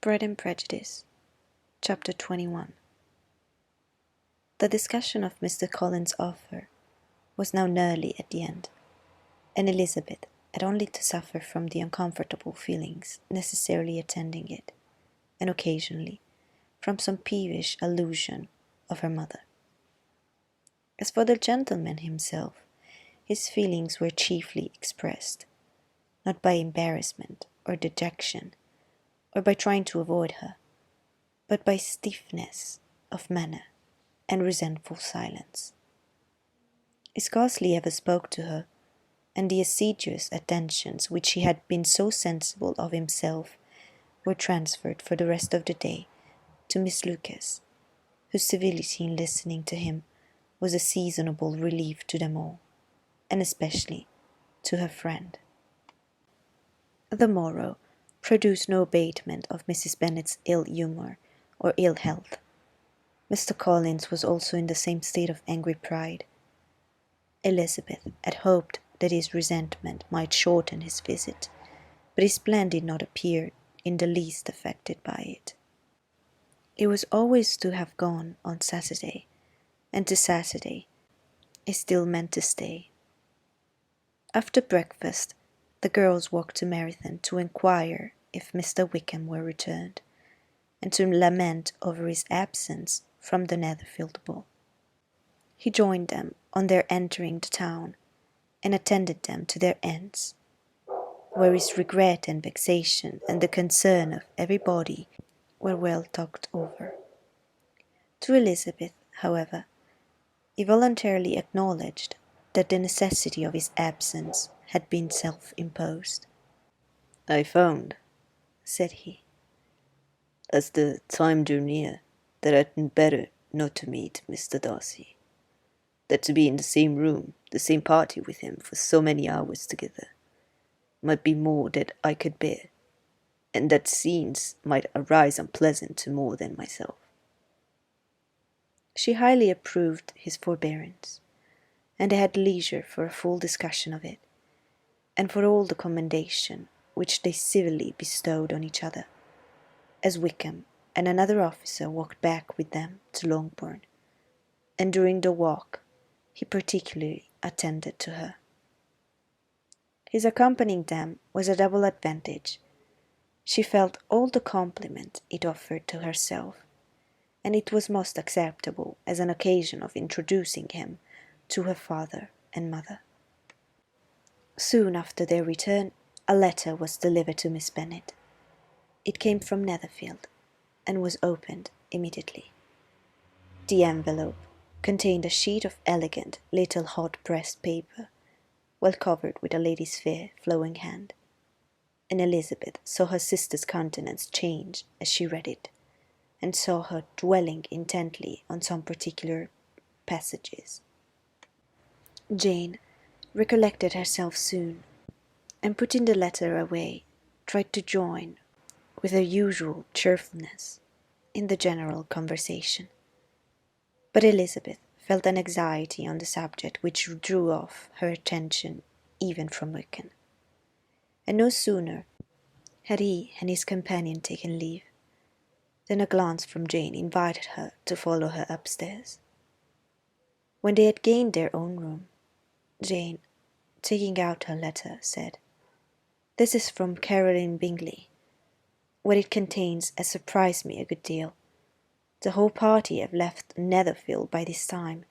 Pride and Prejudice, Chapter 21. The discussion of Mr. Collins's offer was now nearly at the end, and Elizabeth had only to suffer from the uncomfortable feelings necessarily attending it, and occasionally from some peevish allusion of her mother. As for the gentleman himself, his feelings were chiefly expressed, not by embarrassment or dejection, or by trying to avoid her, but by stiffness of manner and resentful silence. He scarcely ever spoke to her, and the assiduous attentions which he had been so sensible of himself were transferred for the rest of the day to Miss Lucas, whose civility in listening to him was a seasonable relief to them all, and especially to her friend. The morrow produced no abatement of Mrs. Bennet's ill humour or ill health. Mr. Collins was also in the same state of angry pride. Elizabeth had hoped that his resentment might shorten his visit, but his plan did not appear in the least affected by it. He was always to have gone on Saturday, and to Saturday he still meant to stay. After breakfast, the girls walked to Meryton to inquire if Mr. Wickham were returned, and to lament over his absence from the Netherfield ball. He joined them on their entering the town, and attended them to their ends, where his regret and vexation and the concern of everybody were well talked over. To Elizabeth, however, he voluntarily acknowledged that the necessity of his absence had been self-imposed. "I found," said he, "as the time drew near, that it had been better not to meet Mr. Darcy, that to be in the same room, the same party with him for so many hours together, might be more that I could bear, and that scenes might arise unpleasant to more than myself." She highly approved his forbearance, and they had leisure for a full discussion of it, and for all the commendation which they civilly bestowed on each other, as Wickham and another officer walked back with them to Longbourn, and during the walk he particularly attended to her. His accompanying them was a double advantage. She felt all the compliment it offered to herself, and it was most acceptable as an occasion of introducing him to her father and mother. Soon after their return, a letter was delivered to Miss Bennet. It came from Netherfield, and was opened immediately. The envelope contained a sheet of elegant little hot-pressed paper, well covered with a lady's fair, flowing hand, and Elizabeth saw her sister's countenance change as she read it, and saw her dwelling intently on some particular passages. Jane recollected herself soon, and putting the letter away, tried to join, with her usual cheerfulness, in the general conversation. But Elizabeth felt an anxiety on the subject which drew off her attention even from Wickham, and no sooner had he and his companion taken leave, than a glance from Jane invited her to follow her upstairs. When they had gained their own room, Jane, taking out her letter, said, "This is from Caroline Bingley. What it contains has surprised me a good deal. The whole party have left Netherfield by this time,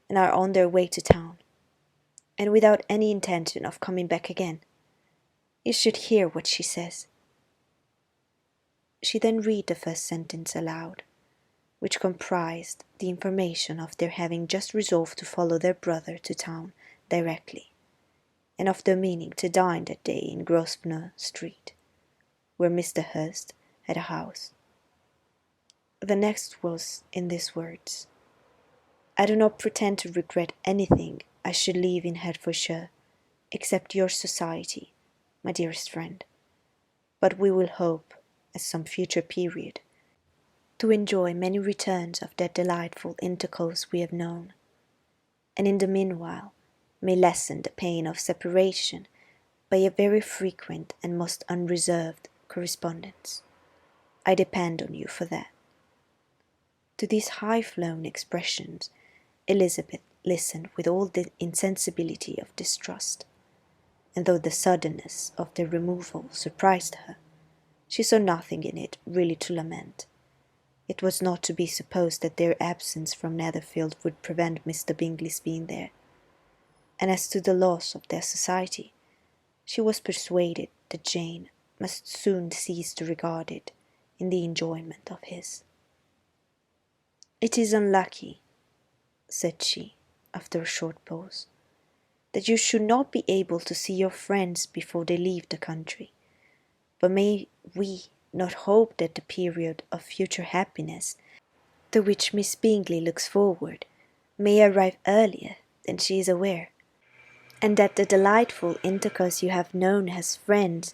and are on their way to town, and without any intention of coming back again. You should hear what she says." She then read the first sentence aloud, which comprised the information of their having just resolved to follow their brother to town directly, and of their meaning to dine that day in Grosvenor Street, where Mr. Hurst had a house. The next was in these words: "I do not pretend to regret anything I should leave in Hertfordshire, except your society, my dearest friend, but we will hope, at some future period, to enjoy many returns of that delightful intercourse we have known, and in the meanwhile may lessen the pain of separation by a very frequent and most unreserved correspondence. I depend on you for that." To these high-flown expressions Elizabeth listened with all the insensibility of distrust, and though the suddenness of their removal surprised her, she saw nothing in it really to lament. It was not to be supposed that their absence from Netherfield would prevent Mr. Bingley's being there, and as to the loss of their society, she was persuaded that Jane must soon cease to regard it in the enjoyment of his. "It is unlucky," said she, after a short pause, "that you should not be able to see your friends before they leave the country. But may we not hope that the period of future happiness, to which Miss Bingley looks forward, may arrive earlier than she is aware, and that the delightful intercourse you have known as friends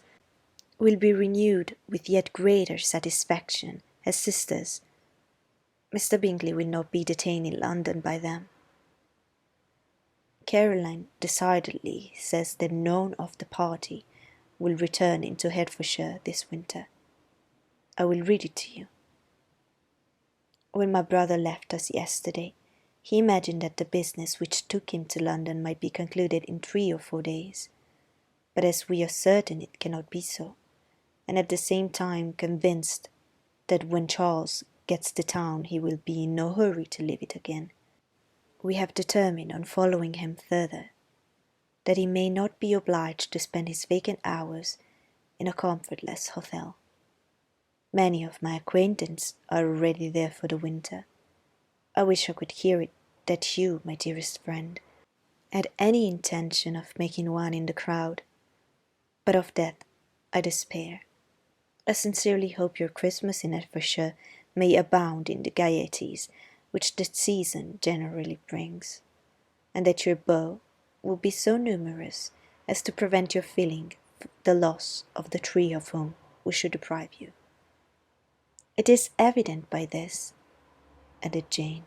will be renewed with yet greater satisfaction as sisters? Mr. Bingley will not be detained in London by them. Caroline decidedly says that none of the party will return into Hertfordshire this winter. I will read it to you. When my brother left us yesterday, he imagined that the business which took him to London might be concluded in 3 or 4 days, but as we are certain it cannot be so, and at the same time convinced that when Charles gets to town he will be in no hurry to leave it again, we have determined on following him further, that he may not be obliged to spend his vacant hours in a comfortless hotel. Many of my acquaintance are already there for the winter. I wish I could hear it that you, my dearest friend, had any intention of making one in the crowd, but of that I despair. I sincerely hope your Christmas in Hertfordshire may abound in the gaieties which the season generally brings, and that your beaux will be so numerous as to prevent your feeling the loss of the 3 of whom we should deprive you. It is evident by this," added Jane,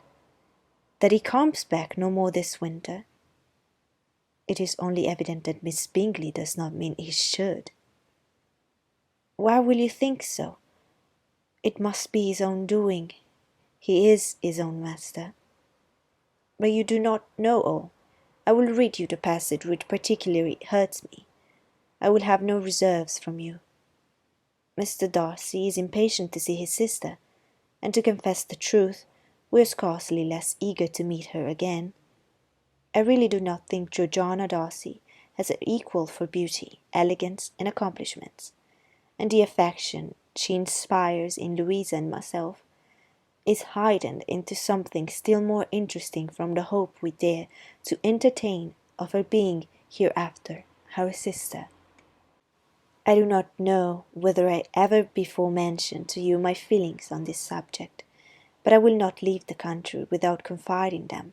"that he comes back no more this winter." "It is only evident that Miss Bingley does not mean he should." "Why will you think so? It must be his own doing. He is his own master. But you do not know all. I will read you the passage which particularly hurts me. I will have no reserves from you. Mr. Darcy is impatient to see his sister, and to confess the truth, we are scarcely less eager to meet her again. I really do not think Georgiana Darcy has an equal for beauty, elegance, and accomplishments, and the affection she inspires in Louisa and myself is heightened into something still more interesting from the hope we dare to entertain of her being hereafter our sister. I do not know whether I ever before mentioned to you my feelings on this subject, but I will not leave the country without confiding them,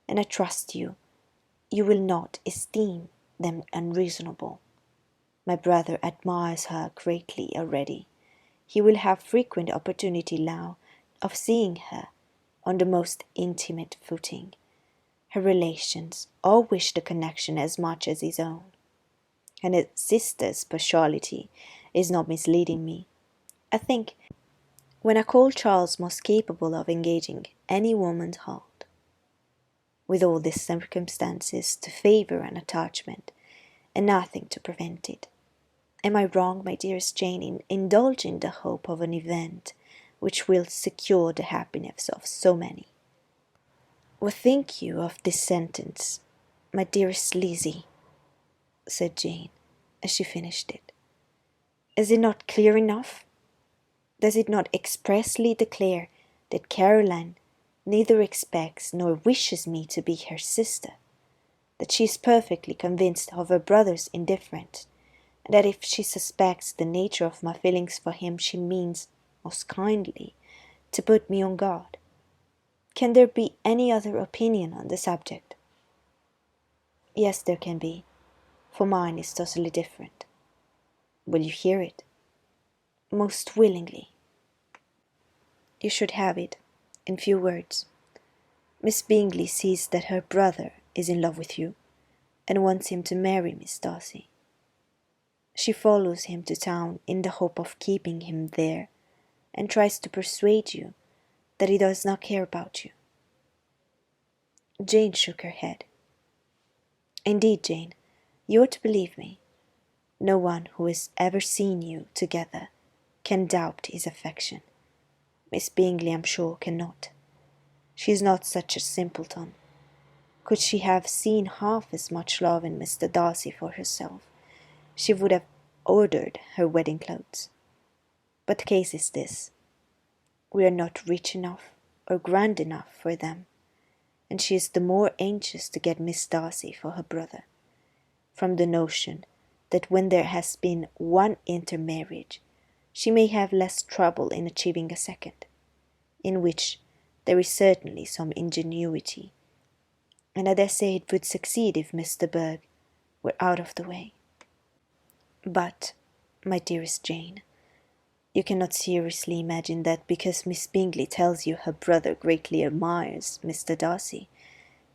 and I trust you will not esteem them unreasonable. My brother admires her greatly already. He will have frequent opportunity now of seeing her on the most intimate footing. Her relations all wish the connection as much as his own, and his sister's partiality is not misleading me. I think, when I call Charles most capable of engaging any woman's heart, with all these circumstances to favour an attachment, and nothing to prevent it, am I wrong, my dearest Jane, in indulging the hope of an event which will secure the happiness of so many? What think you of this sentence, my dearest Lizzie? Said Jane, as she finished it. Is it not clear enough? Does it not expressly declare that Caroline neither expects nor wishes me to be her sister, that she is perfectly convinced of her brother's indifference, and that if she suspects the nature of my feelings for him, she means, most kindly, to put me on guard? Can there be any other opinion on the subject? Yes, there can be, for mine is totally different. Will you hear it? Most willingly. You should have it, in few words. Miss Bingley sees that her brother is in love with you, and wants him to marry Miss Darcy. She follows him to town in the hope of keeping him there, and tries to persuade you that he does not care about you. Jane shook her head. Indeed, Jane, you ought to believe me. No one who has ever seen you together can doubt his affection. Miss Bingley, I'm sure, cannot. She is not such a simpleton. Could she have seen half as much love in Mr. Darcy for herself, she would have ordered her wedding clothes. But the case is this. We are not rich enough or grand enough for them, and she is the more anxious to get Miss Darcy for her brother, from the notion that when there has been one intermarriage, she may have less trouble in achieving a second, in which there is certainly some ingenuity, and I dare say it would succeed if Mr. Berg were out of the way. But, my dearest Jane, you cannot seriously imagine that because Miss Bingley tells you her brother greatly admires Mr. Darcy,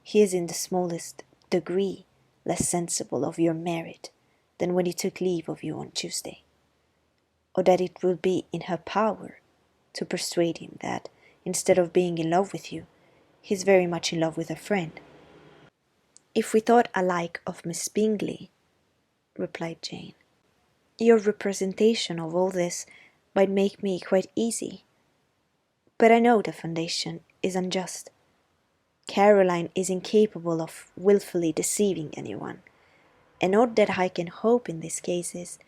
he is in the smallest degree less sensible of your merit than when he took leave of you on Tuesday, or that it will be in her power to persuade him that, instead of being in love with you, he is very much in love with a friend. If we thought alike of Miss Bingley, replied Jane, your representation of all this might make me quite easy. But I know the foundation is unjust. Caroline is incapable of wilfully deceiving anyone, and all that I can hope in this case is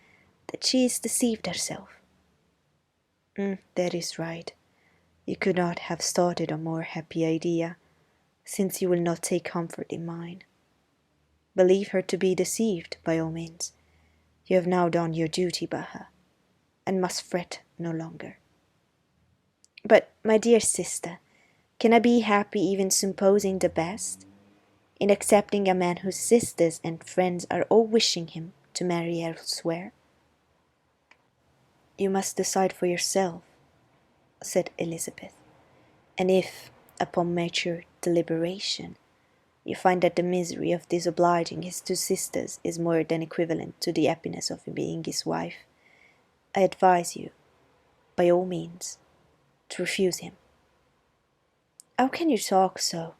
that she is deceived herself. That is right. You could not have started a more happy idea, since you will not take comfort in mine. Believe her to be deceived, by all means. You have now done your duty by her, and must fret no longer. But, my dear sister, can I be happy even supposing the best, in accepting a man whose sisters and friends are all wishing him to marry elsewhere? You must decide for yourself, said Elizabeth, and if, upon mature deliberation, you find that the misery of disobliging his two sisters is more than equivalent to the happiness of being his wife, I advise you, by all means, to refuse him. How can you talk so?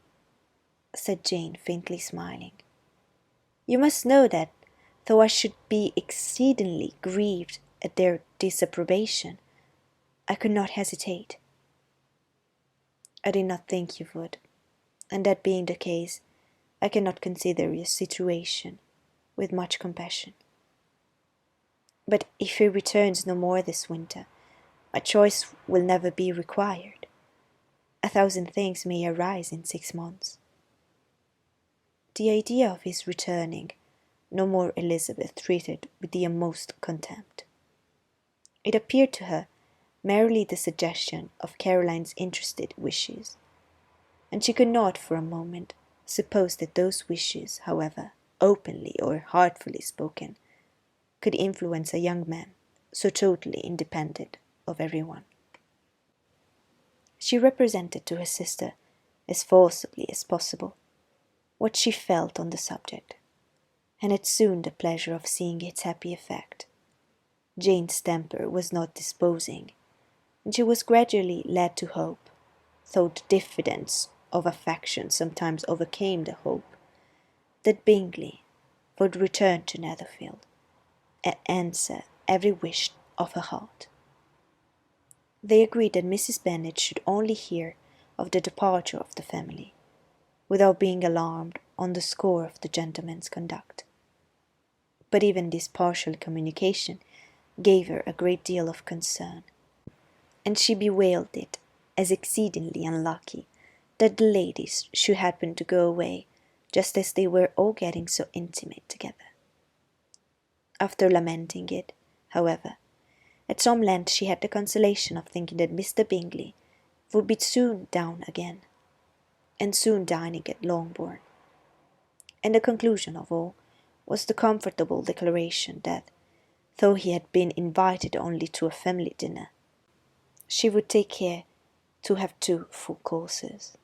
Said Jane, faintly smiling. You must know that, though I should be exceedingly grieved at their disapprobation, I could not hesitate. I did not think you would, and that being the case, I cannot consider your situation with much compassion. But if he returns no more this winter, my choice will never be required. 1,000 things may arise in 6 months. The idea of his returning no more Elizabeth treated with the utmost contempt. It appeared to her merely the suggestion of Caroline's interested wishes, and she could not for a moment suppose that those wishes, however openly or heartfully spoken, could influence a young man so totally independent of everyone. She represented to her sister, as forcibly as possible, what she felt on the subject, and had soon the pleasure of seeing its happy effect. Jane's temper was not disposing, and she was gradually led to hope, though the diffidence of affection sometimes overcame the hope, that Bingley would return to Netherfield, and answer every wish of her heart. They agreed that Mrs. Bennet should only hear of the departure of the family, without being alarmed on the score of the gentleman's conduct. But even this partial communication gave her a great deal of concern, and she bewailed it as exceedingly unlucky that the ladies should happen to go away just as they were all getting so intimate together. After lamenting it, however, at some length she had the consolation of thinking that Mr. Bingley would be soon down again, and soon dining at Longbourn. And the conclusion of all was the comfortable declaration that, though he had been invited only to a family dinner, she would take care to have 2 full courses.